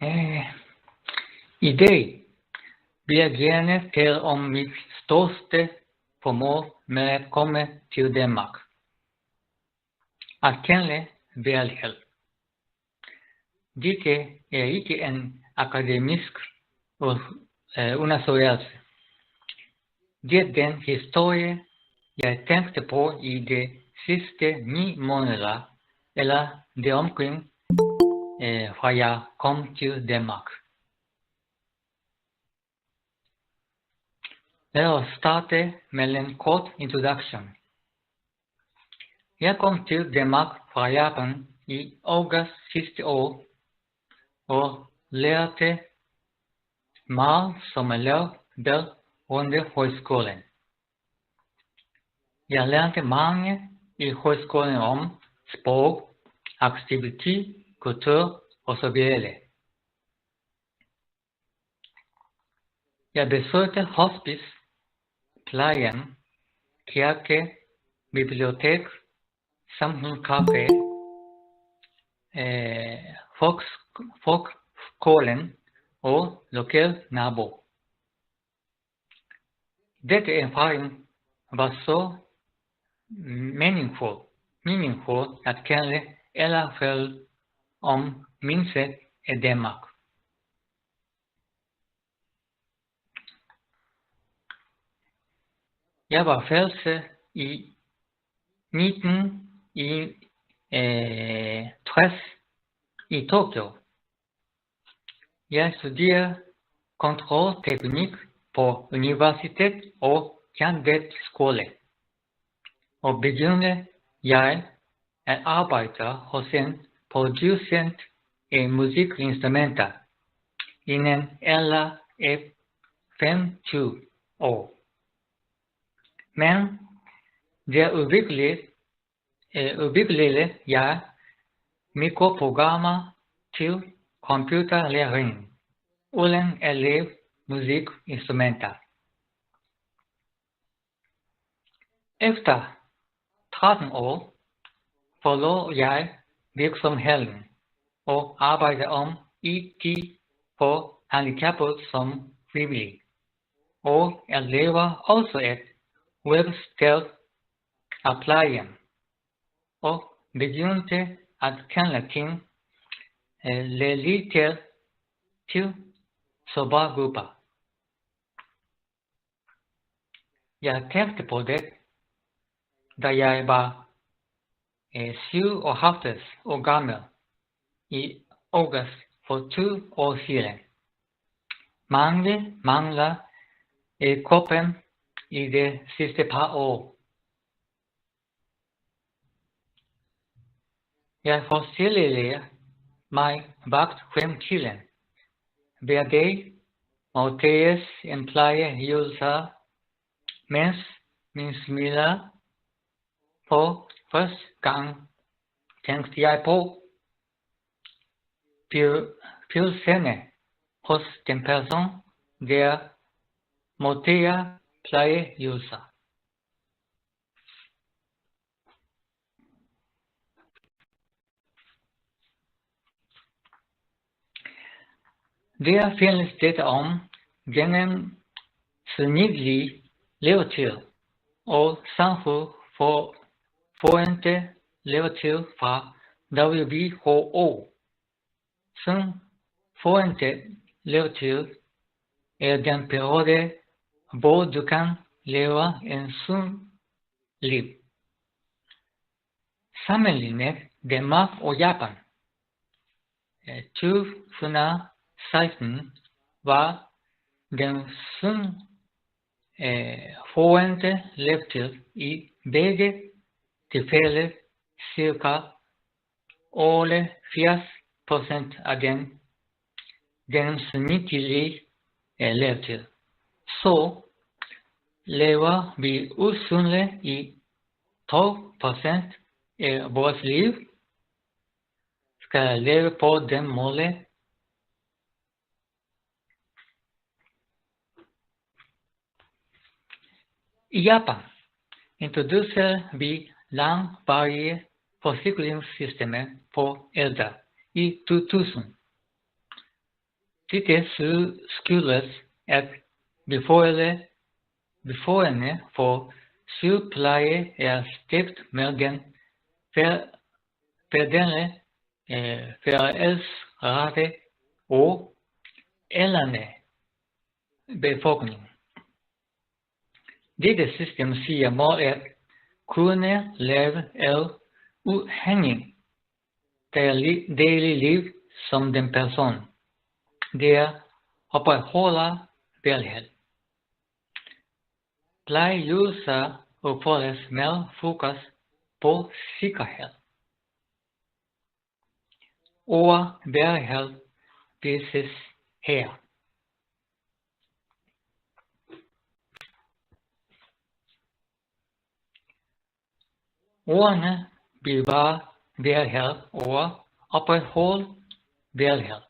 Idé vil jeg gerne tale om mit største formål med at komme til Danmark. At kende værdighed. Dette er ikke en akademisk undersøgelse. Det er den historie, jeg tænkte på i de sidste 9 måneder, eller det omkring, fra jeg kom til Danmark. Lad os starte med en kort introduktion. Jeg kom til Danmark fra Japan i august sidste år og lærte meget som elev der under højskolen. Jeg lærte mange i højskolen om sprog, aktivitet, kultur osv. Jeg besøgte hospice, plejehjem, kirke, bibliotek, samfundscafé, folkeskolen og lokal nabo. Dette erfaring var så meningsfuld at kende eller føle om mindset af Danmark. Jeg var fælles i 1960 i Tokyo. Jeg studerede kontrolteknik på universitet og kandidатskole. Og begyndte jeg at arbejde hos en producent af musikinstrumenter inden alder af 25 år. Men der udviklede jeg mikroprogrammer til computerlæring, uden at lave musikinstrumenter. Efter 13 år forlod jeg virksomheden og arbejdede om IT for handicappede som frivillig. Og jeg lever også et websted af plejehjem og begyndte at kende ting related til sårbare grupper. Jeg tænkte på det, da jeg var 57 år gammel i august for 2 år siden. Mange mangler kroppen i de sidste par år. Jeg forestillede mig vagt 5 kilden. Hver dag modtages en plejeydelse, mens min smiler for første gang tænkte jeg på følelserne hos den person, der modtager plejeydelser. Der findes data om gennemsnitlig levetid og forventet levetid fra WHO. Som forventet levetid er den periode, hvor du kan leve en sund liv. Sammenlignet Danmark og Japan. 2016 var den forventede levetid i begge tilfælde cirka 88% af den gennemsnitlige levetid. Så lever vi usunde i 12% af vores liv. Skal jeg leve på den måde? I Japan introducerede vi langvarige forsikringssystemer for ældre i 2000. Dette skyldes at beforene for sygepleje er stift mellom forældrene og aldrende befolkning. Dette system siger mål at kunne leve et uafhængigt dagligliv som den person, der opretholder velhed. Plejeydelser opføres med fokus på sikkerhed. Ordet velhed vises her. Ordene bevare velhed og opretholde velhed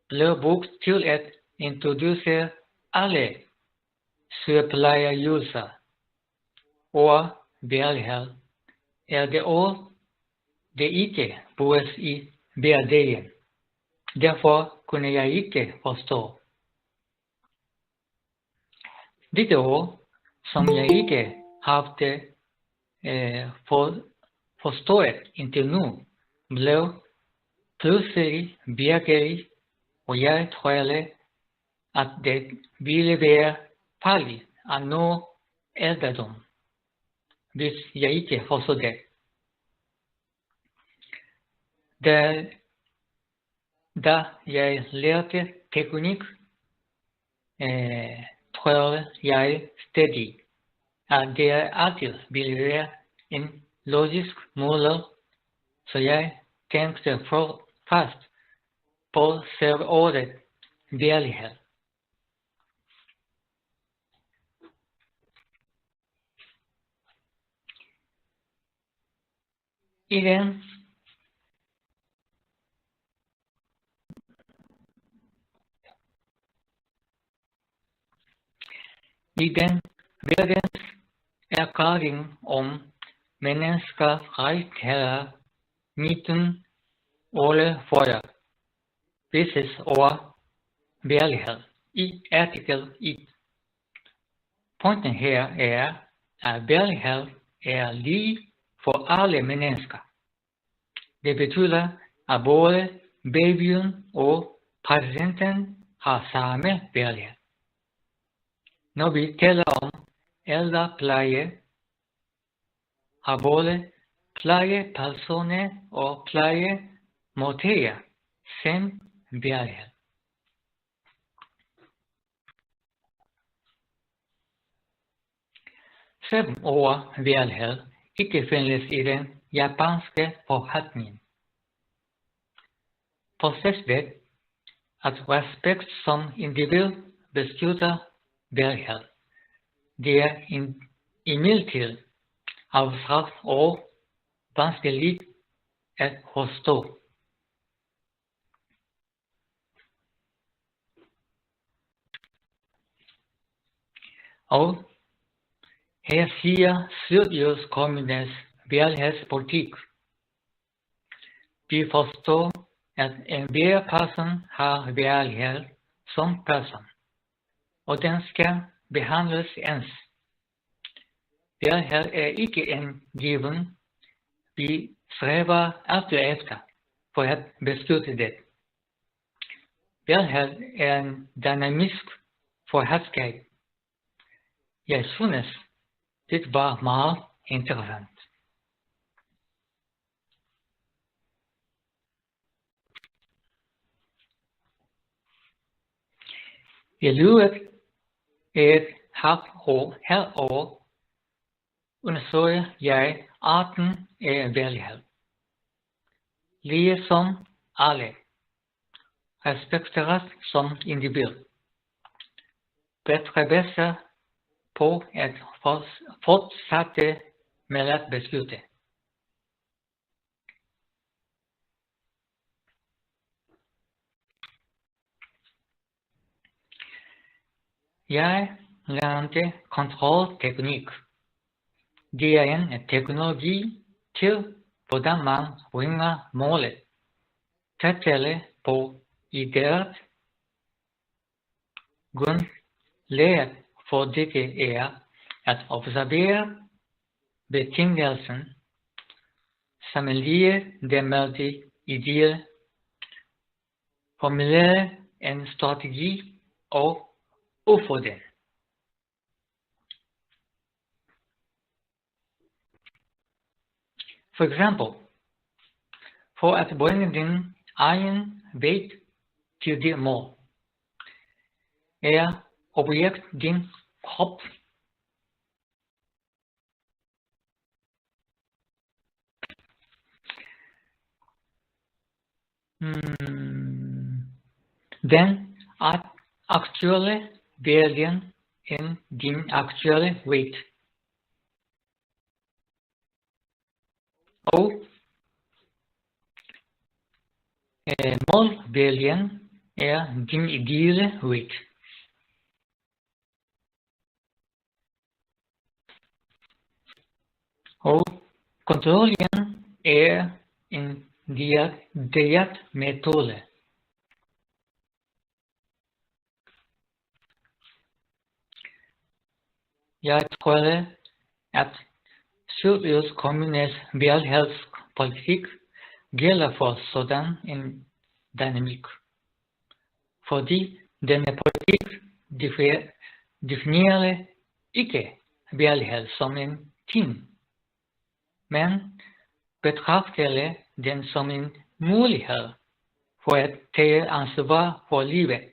blev brugt til at introducere alle sygeplejeydelser. Ordet velhed er det ord, det ikke bruges i hverdagen. Derfor kunne jeg ikke forstå. Dette ord, som jeg ikke havde forstået indtil nu, blev pludselig virkelig, og jeg troede, at det ville være farligt at nå alderdom, hvis jeg ikke forstod det. Da jeg lærte teknik, troede jeg stadig, at det altid ville være en logisk mulighed, så jeg tænkte først på selve ordet velhed. I den verdenserklæring om menneskerettigheder 1948 vises ord velhed i artikel 1. Pointen her er, at velhed er lige for alle mennesker. Det betyder, at både babyen og præsidenten har samme velhed. Når vi taler om ældrepleje, har både plejepersoner og plejemodtagere samme velhed. Selvom ordet velhed ikke findes i den japanske forfatning, forstås det, at respekt som individ beskytter velhed. Det er imidlertid abstrakt og vanskeligt at forstå. Og her siger Sydjysk-Kommunes velhedspolitik. Vi forstår, at enhver person har velhed som person, og den skal behandles ens. Velhed er ikke en given, vi stræber altid efter for at beskytte det. Velhed er en dynamisk forhatskab. Jeg synes, det var meget interessant. I løbet af et halvt år undersøger jeg arten af velhed. Ligesom alle respekteres som individ, bestræber på at fortsætte med at beskytte. Jeg lærte kontrolteknik. Det er en teknologi til, hvordan man bringer målet tættere på idéet grundlaget for dette er at observere betingelsen, sammenligne dem med de ideelle, formulere en strategi og udføre den. For eksempel, for at bringe din egen vægt til dit mål, er objekt din krop. Den aktuelle verden end din aktuelle vægt. Og målværden er din ideelle vægt. Og kontrollen er en diætmetode. Jeg tror, at Sydøst Kommunes velfærdspolitik gælder for sådan en dynamik, fordi denne politik definerer ikke velfærd som en ting, men betragter den som en mulighed for at tage ansvar for livet.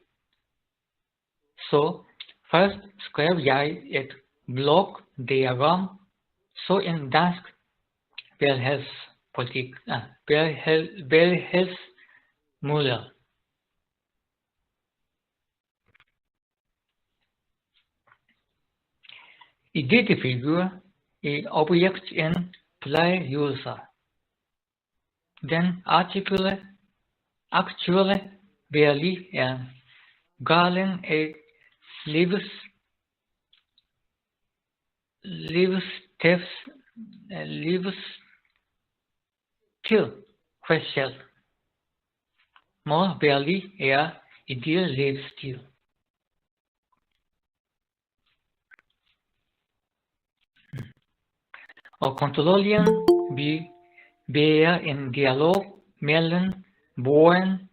Så først skrev jeg et blogdiagram, så en dansk velfærdsmulighed. I dette figur er objekt en plejeydelser. Den aktuelle værdi er galen af livsstil. Målværdi er ideel livsstil. Og kontrollen bærer en dialog mellem borgeren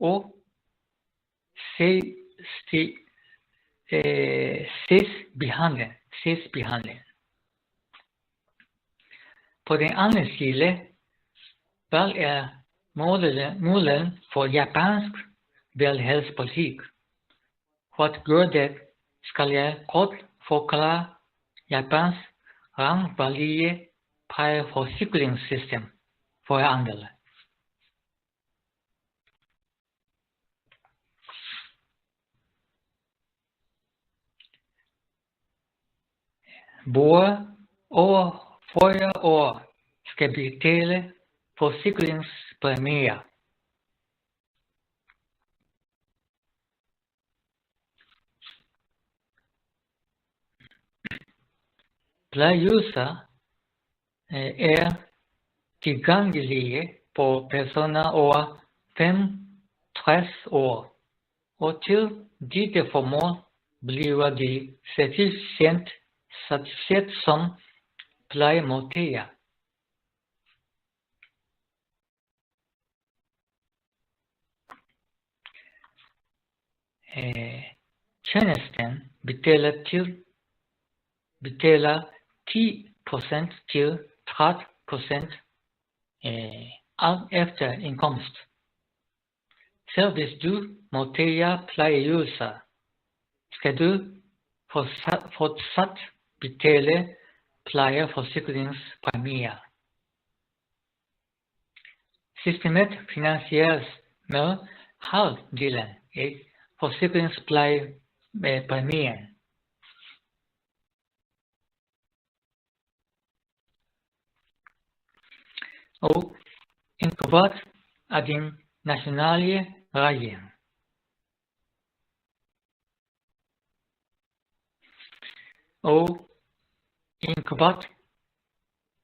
og sagsbehandleren. På den anden side, hvad er målet for japansk velfærdspolitik? Hvad gør det, skal jeg kort forklare Japans rangvalide plejeforsikringssystem for andre. Borgere over 40 år skal betale forsikringspræmier. Plejeydelser er tilgængelige for personer over 65 år, og til dette formål bliver de certificeret som plejemodtagere. Tjenesten betaler 10% til 30% alt efter indkomst. Selv hvis du modtager plejeydelser, skal du fortsat betale plejeforsikringspræmier. Systemet finansieres med halvdelen af forsikringspræmien. Og inkuberet af din nationale regering. Og inkuberet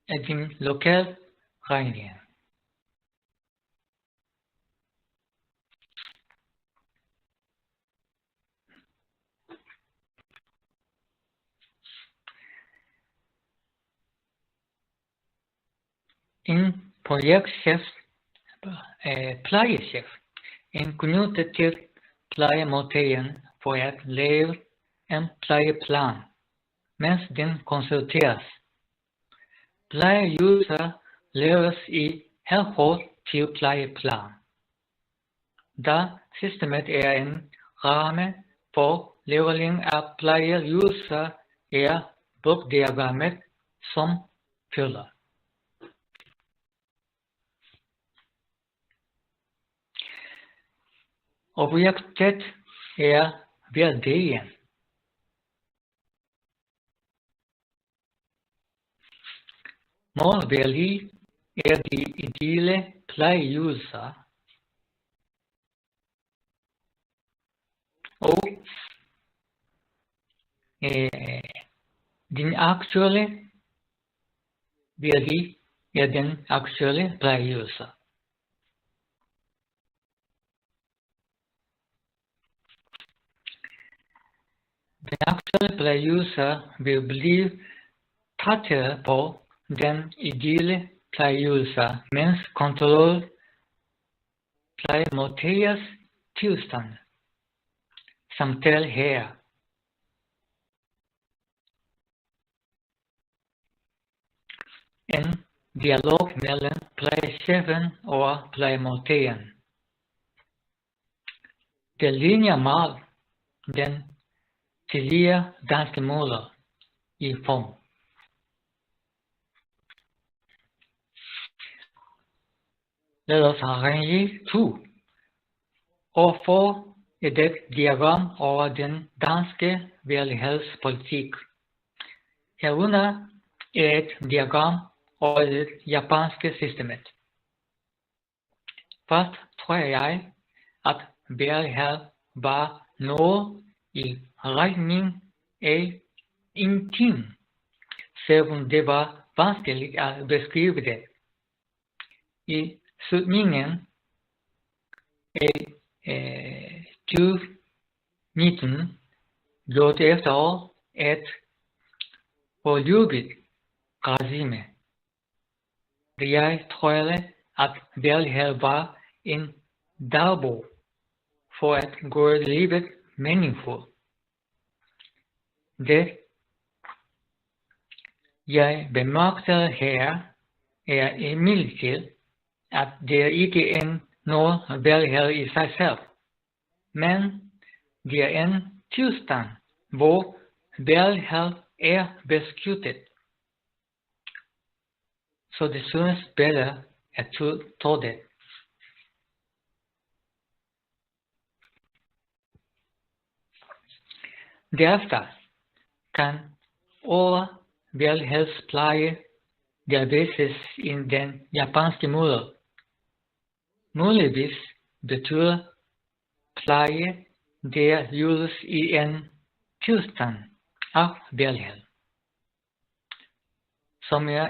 af din lokale regering. En projektchef, plejechef, en knyttet til plejemåten for at lave en plejeplan, mens den konsulteres. Plejeydelser laves i henhold til plejeplan. Da systemet er en ramme for levering af plejeydelser, er blokdiagrammet som følger. Objektet er værdien. Målværdi er de ideelle plejeydelser, og den aktuelle værdi er den aktuelle plejeydelse. Den aktuelle plejeydelse vil blive tættere på den ideelle plejeydelse, mens kontrol plejemåters tilstand samtale her. En dialog mellem plejechefen og plejemåteren. Det ligner meget den tidligere danske måler i form. Lad os arrangere 2 og få et diagram over den danske velfærdspolitik. Herunder er et diagram over det japanske systemet. Først tror jeg, at velfærd var noget i retning af ingenting, selvom det var vanskeligt at beskrive det. I slutningen af 2019 blev det efterår et forløbigt regime. Jeg troede, at velfærd var en dagbog for at gøre livet meningsfuldt. Det jeg bemærker her er imidlertid, at det ikke er noget velfærd i sig selv, men det er en tilstand, hvor velfærd er beskyttet. Så det synes bedre at tage det. Derefter kan ordet velfærdspleje dervises i den japanske måde. Muligvis betyder pleje der ydes i en tilstand af velfærd, som er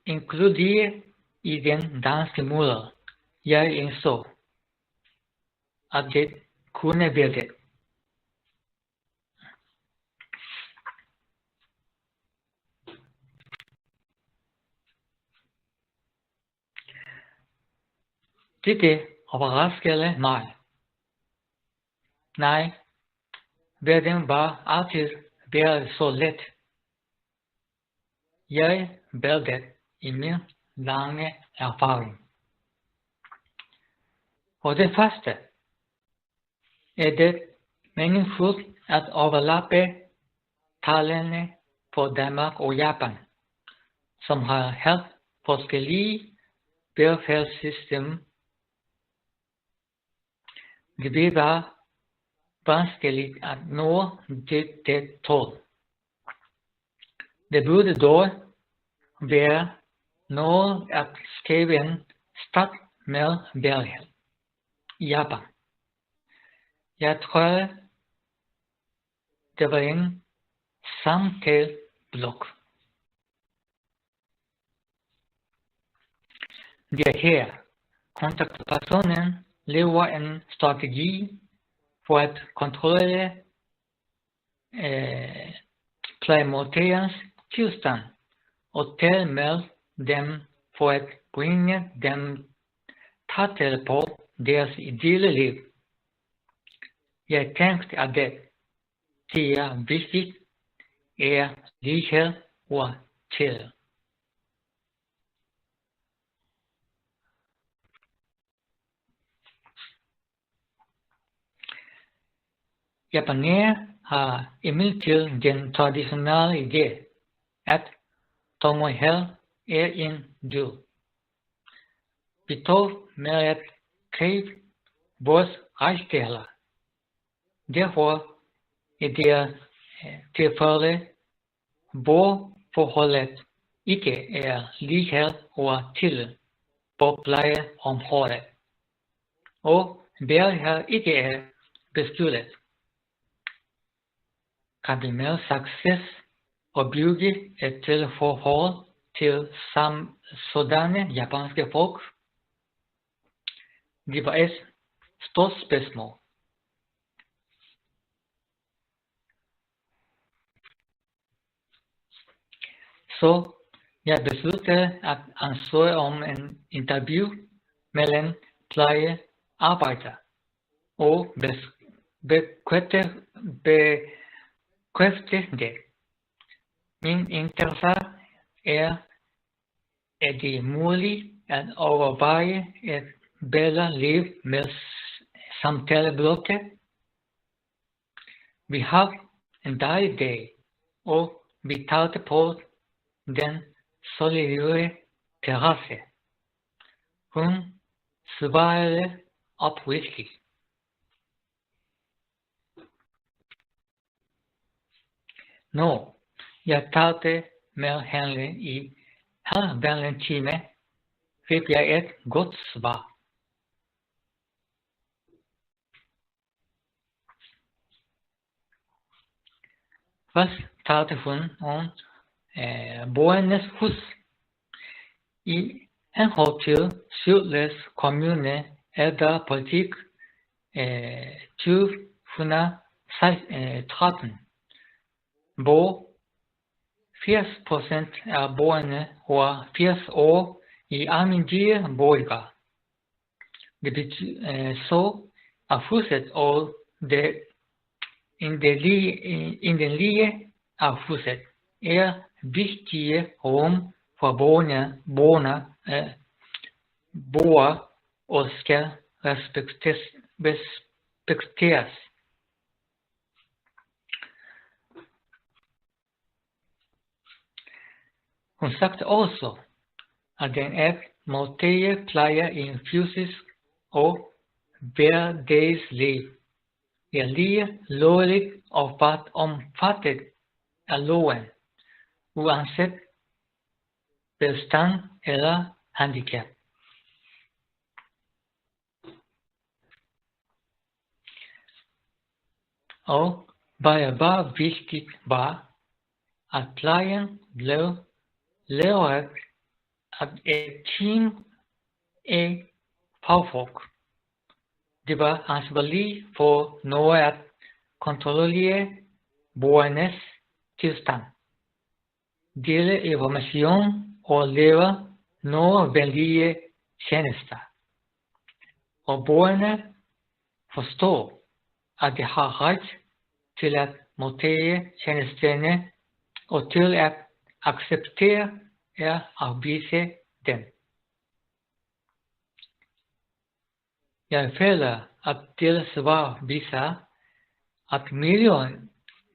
inkluderet i den danske måde. Jeg indså, at det kunne være det. Dette overraskede mig. Nej, verden var altid været så let. Jeg valgte i min lange erfaring. For det første er det meningsfuldt at overlappe tallene for Danmark og Japan, som har helt forskellige velfærdssystemer. Det vil være vanskeligt at nå dette tal. Det burde dog være noget at skrive en stat med velfærd i Japan. Jeg tror, det var en samtaleblok. Det er her kontaktpersonen laver en strategi for at kontrollere plejemåterens tilstand og tale med dem for at bringe dem tættere på deres ideelle liv. Jeg tænkte, at det er vigtigt er lighed og tillid. Japanere har imidlertid den traditionelle idé, at tomhed er en dyd. Vi tog med at kræve vores rettigheder. Derfor er det tilfælde, hvor forholdet ikke er lighed og tillid på plejeområdet, og der her ikke er besluttet, kan vi med succes opbygge et tilforhold til sådanne japanske folk. Det var et stort spørgsmål. Så jeg besluttede at ansøge om en interview mellem plejearbejder og bekræfte det. Min interesse er det muligt at overveje et bedre liv med samtaleblokke. Vi har en dejlig dag, og vi talte på den solide terrasse. Hun svarede oprigtigt. Når jeg talte med hende i halvanden time, fik jeg et godt svar. Først talte hun om Borgernes hus. I henhold til Sydlands Kommune ældrepolitik 2013, hvor 80% af borgerne over 80 år i almindelige boliger. Det betyder så, at huset og det endelige af huset er vigtige rum for borgere og skal respekteres. Hun sagde også, at den måltid plejer en fysisk og hverdagsliv er lige lovligt omfattet af loven, uanset bestand eller handicap. Og hvad var vigtigt var, at plejen blev lavet af et team af fagfolk. Det var ansvarligt for noget at kontrollere borgernes tilstand, dele information og lave nødvendige tjenester. Og borgerne forstår, at de har ret til at modtage tjenesterne og til at acceptere at afvise dem. Jeg føler, at dette svar viser, at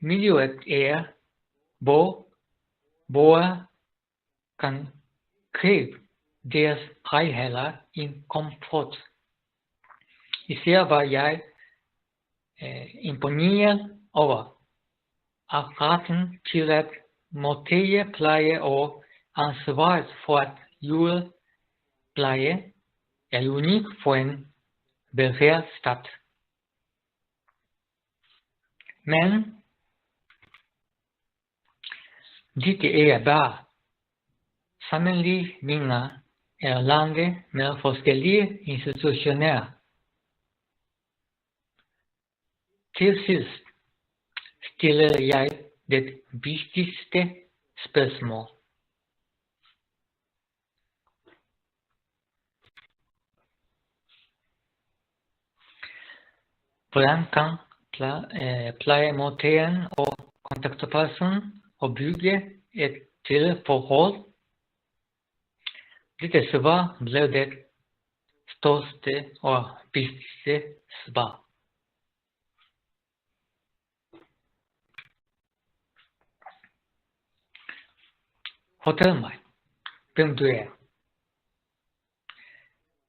miljøet er, hvor borgere kan kræve deres rettigheder i komfort. Især var jeg imponeret over, at retten til at modtage pleje og ansvaret for at yde pleje er unik for en velfærdsstat. Men dette er bare sammenligninger af lande med forskellige institutioner. Til sidst stiller jeg det vigtigste spørgsmål. hvordan kan plejemodtageren og kontaktpersonen opbygge et tilforhold? Dette svar blev det største og vigtigste svar. Fortæl mig, hvem du er.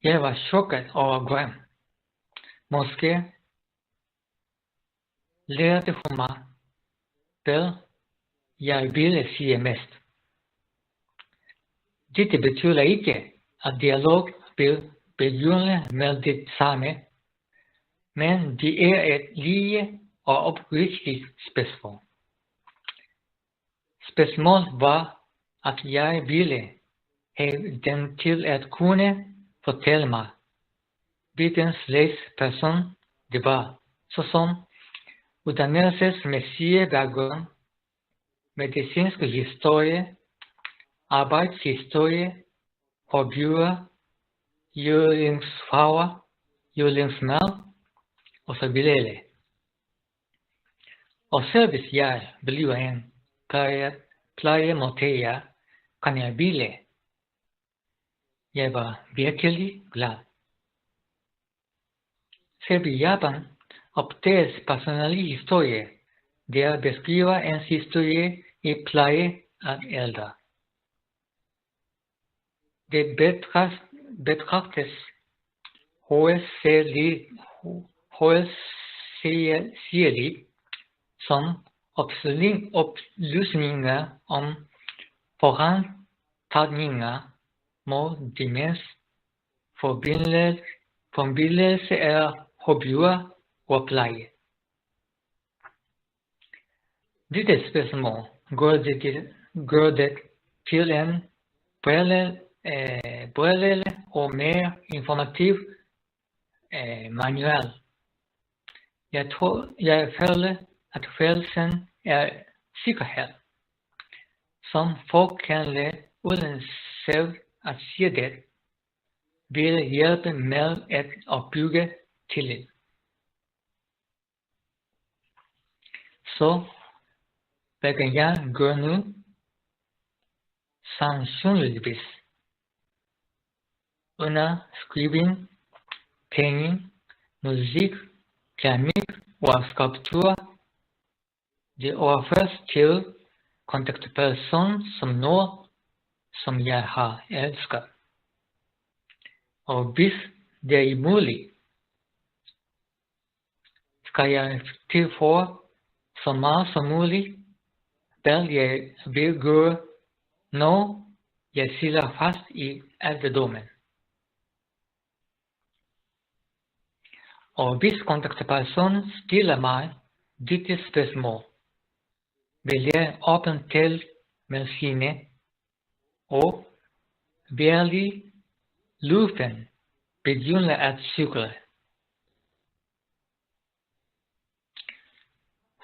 Jeg var chokeret over Graham. Måske lærte hun mig, hvad jeg ville sige mest. Dette betyder ikke, at dialog vil begynde med det samme, men det er et lige og oprigtigt spørgsmål. Spørgsmålet var, at jeg ville have den til at kunne fortælle mig, hvilken slags person det var, såsom uddannelsesmæssige baggrund, medicinsk historie, arbejdshistorie, hobbyer, yndlingsfarver, yndlingsmad osv. Og selv hvis jeg bliver en plejemodtager, kan jeg ville. Jeg var virkelig glad. Selv i Japan opdages personlige historie, der beskriver ens historie i pleje af ældre. Det betragtes hovedsageligt som oplysninger om foranstaltninger mod demens, forbindelse af hobbyer og pleje. Dette spørgsmål gør det til en bredere og mere informativ manual. Jeg føler, at følelsen er sikkerhed, som folk kan lade uden selv at sige det, vil hjælpe med at opbygge tillid. Så hvad kan jeg gøre nu? Sandsynligvis underskrivning, tegning, musik, keramik og skulptur. Det overføres til kontaktpersonen som noget, som jeg har elsket. Og hvis det er muligt, skal jeg tilføje så meget som muligt, hvad jeg vil gøre, når jeg sidder fast i alderdommen. Og hvis kontaktpersonen stiller mig dette spørgsmål, vil jeg åbent tale med hende og virkelig luften begynde at cykle.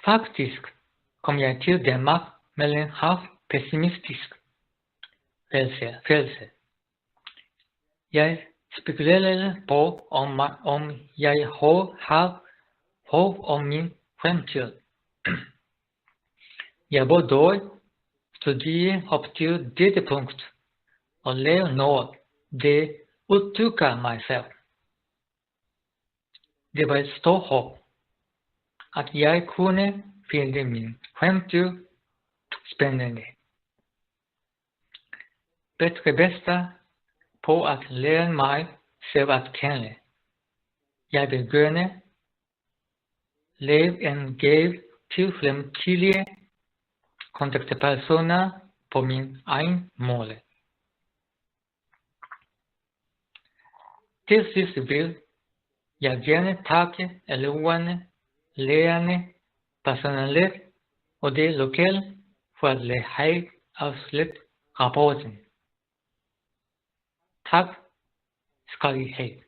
Faktisk kom jeg til Danmark med en halv pessimistisk følelse. Jeg spekulerede på, om jeg havde håb om min fremtid. Jeg burde dog studere op til dette punkt og lave noget, det udtrykker mig selv. Det var et stort håb, at jeg kunne finde min fremtid spændende. Bedste på at lære mig selv at kende. Jeg vil gerne lave en gave til fremtidige kontaktpersoner på min egen måde. Til sidst vil jeg gerne takke eleverne, lærerne, personalet og det lokale for at have afslutte rapporten. Tak skal I have.